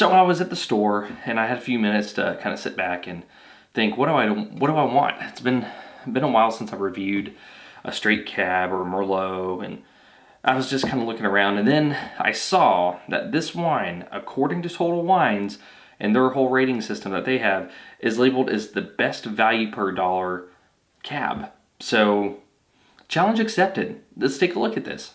So I was at the store and I had a few minutes to kind of sit back and think, what do I want? It's been a while since I've reviewed a straight cab or a Merlot, and I was just kind of looking around, and then I saw that this wine, according to Total Wines and their whole rating system that they have, is labeled as the best value per dollar cab. So, challenge accepted. Let's take a look at this.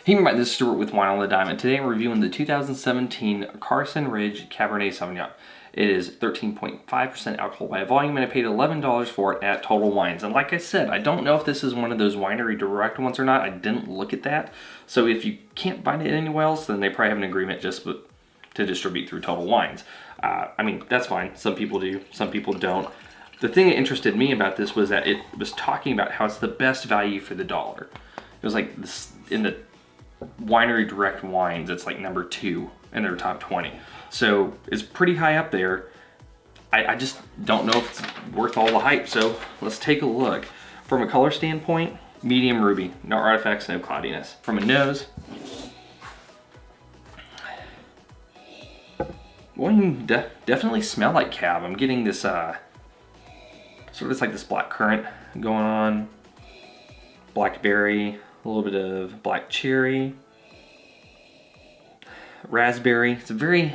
Hey everybody, this is Stuart with Wine on the Dime, and today I'm reviewing the 2017 Carson Ridge Cabernet Sauvignon. It is 13.5% alcohol by volume, and I paid $11 for it at Total Wines. And like I said, I don't know if this is one of those winery direct ones or not. I didn't look at that. So if you can't find it anywhere else, then they probably have an agreement just to distribute through Total Wines. I mean, that's fine. Some people do, some people don't. The thing that interested me about this was that it was talking about how it's the best value for the dollar. It was like this, in the winery direct wines, it's like number 2 in their top 20. So it's pretty high up there. I just don't know if it's worth all the hype, so let's take a look. From a color standpoint, medium ruby, no artifacts, no cloudiness. From a nose, well, you definitely smell like cab. I'm getting this sort of like this black currant going on, blackberry, a little bit of black cherry, raspberry. It's a very,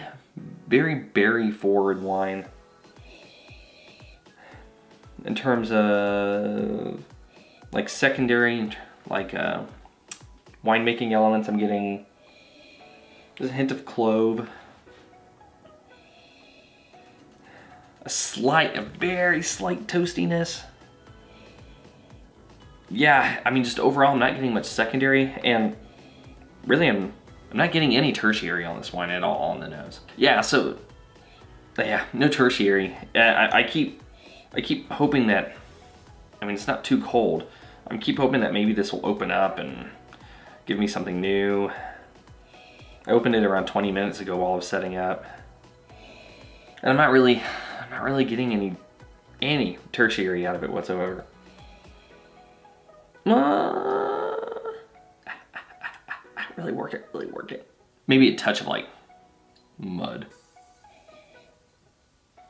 very berry forward wine. In terms of like secondary, like winemaking elements, I'm getting just a hint of clove, a very slight toastiness. Yeah, I mean, just overall, I'm not getting much secondary, and really, I'm not getting any tertiary on this wine at all on the nose. Yeah, so yeah, no tertiary. I keep hoping that, I mean, it's not too cold. I keep hoping that maybe this will open up and give me something new. I opened it around 20 minutes ago while I was setting up, and I'm not really getting any tertiary out of it whatsoever. Really work it. Maybe a touch of like mud.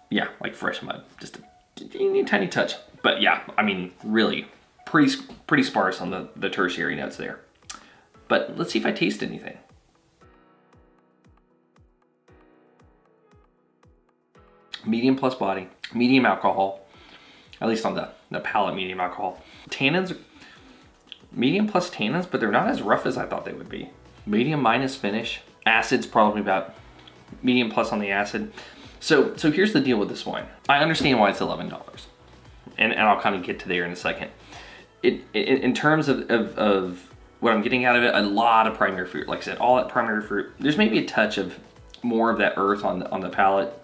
Yeah, like fresh mud, just a tiny touch. But yeah, I mean, really pretty sparse on the tertiary notes there. But let's see if I taste anything. Medium plus body, medium alcohol, at least on the palate, medium alcohol. Tannins, medium plus tannins, but they're not as rough as I thought they would be. Medium minus finish. Acid's probably about medium plus on the acid. So here's the deal with this wine. I understand why it's $11, and I'll kind of get to there in a second. In terms of what I'm getting out of it, a lot of primary fruit. Like I said, all that primary fruit. There's maybe a touch of more of that earth on the palate.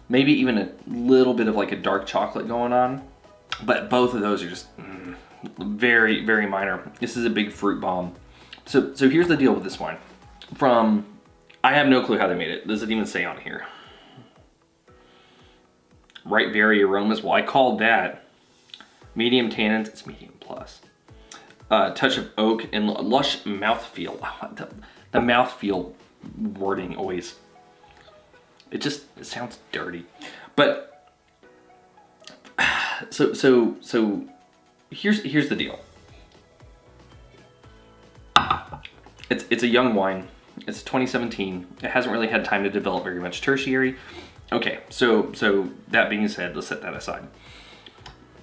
Maybe even a little bit of like a dark chocolate going on. But both of those are just very, very minor. This is a big fruit bomb. So here's the deal with this wine. I have no clue how they made it. Does it even say on here? Ripe berry aromas. Well, I called that medium tannins. It's medium plus. Touch of oak and lush mouthfeel. The mouthfeel wording always, it sounds dirty. But so here's the deal. It's a young wine. It's 2017. It hasn't really had time to develop very much tertiary. Okay, so that being said, let's set that aside.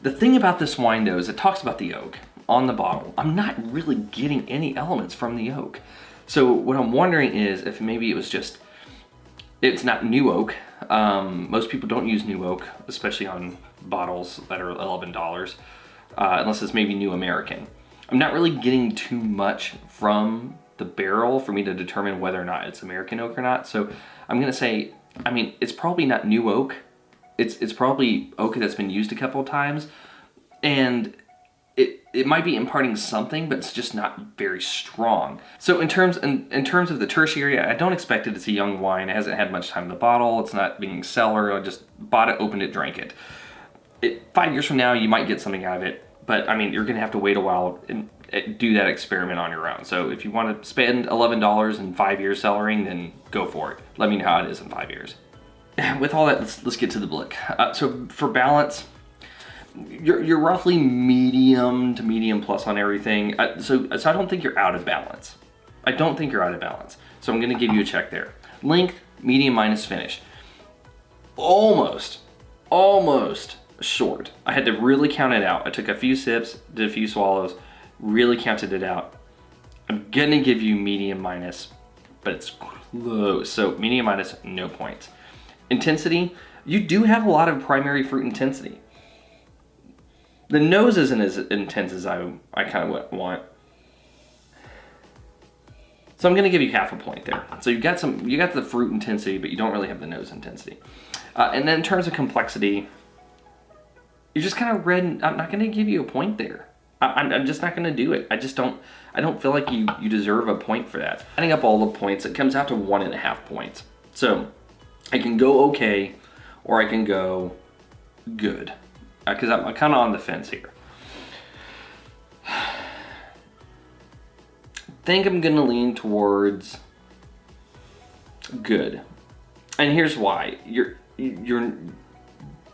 The thing about this wine though is it talks about the oak on the bottle. I'm not really getting any elements from the oak. So what I'm wondering is if maybe it was just, it's not new oak. Most people don't use new oak, especially on bottles that are $11, unless it's maybe new American. I'm not really getting too much from the barrel for me to determine whether or not it's American oak or not. So I'm gonna say, I mean, it's probably not new oak. It's probably oak that's been used a couple of times, and it might be imparting something, but it's just not very strong. So in terms of the tertiary, I don't expect it. It's a young wine. It hasn't had much time in the bottle. It's not being cellar. I just bought it, opened it, drank it. 5 years from now, you might get something out of it. But I mean, you're gonna have to wait a while and do that experiment on your own. So if you want to spend $11 in 5 years cellaring, then go for it. Let me know how it is in 5 years. With all that, let's get to the blick. So for balance, you're roughly medium to medium plus on everything. So I don't think you're out of balance. I don't think you're out of balance. So I'm gonna give you a check there. Length, medium minus finish. Almost short. I had to really count it out. I took a few sips, did a few swallows, really counted it out. I'm gonna give you medium minus, but it's close. So medium minus, no points. Intensity, you do have a lot of primary fruit intensity. The nose isn't as intense as I kind of want. So I'm gonna give you half a point there. So you got the fruit intensity, but you don't really have the nose intensity. And then in terms of complexity, you're just kind of red. I'm not gonna give you a point there. I'm just not gonna do it. I don't feel like you deserve a point for that. Adding up all the points, it comes out to 1.5 points. So I can go okay, or I can go good, because I'm kind of on the fence here. Think I'm gonna lean towards good, and here's why.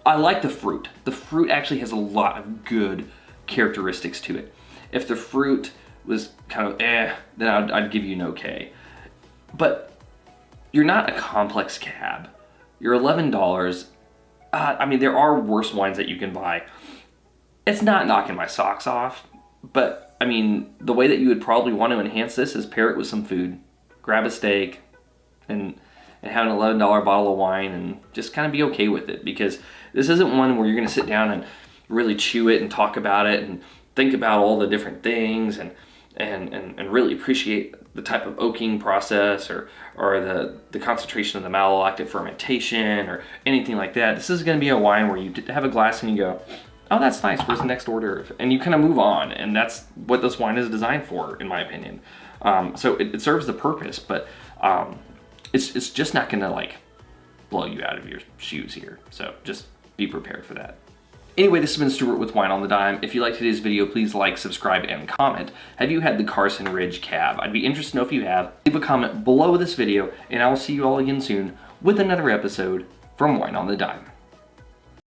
I like the fruit. The fruit actually has a lot of good characteristics to it. If the fruit was kind of then I'd give you an okay. But you're not a complex cab. You're $11. I mean, there are worse wines that you can buy. It's not knocking my socks off, but I mean, the way that you would probably want to enhance this is pair it with some food. Grab a steak and have an $11 bottle of wine and just kind of be okay with it, because this isn't one where you're going to sit down and really chew it and talk about it and think about all the different things and really appreciate the type of oaking process or the concentration of the malolactic fermentation or anything like that. This is going to be a wine where you have a glass and you go, oh, that's nice, where's the next order? And you kind of move on, and that's what this wine is designed for, in my opinion. So it serves the purpose, but it's just not going to like blow you out of your shoes here. So just be prepared for that. Anyway, this has been Stuart with Wine on the Dime. If you liked today's video, please like, subscribe, and comment. Have you had the Carson Ridge Cab? I'd be interested to know if you have. Leave a comment below this video, and I will see you all again soon with another episode from Wine on the Dime.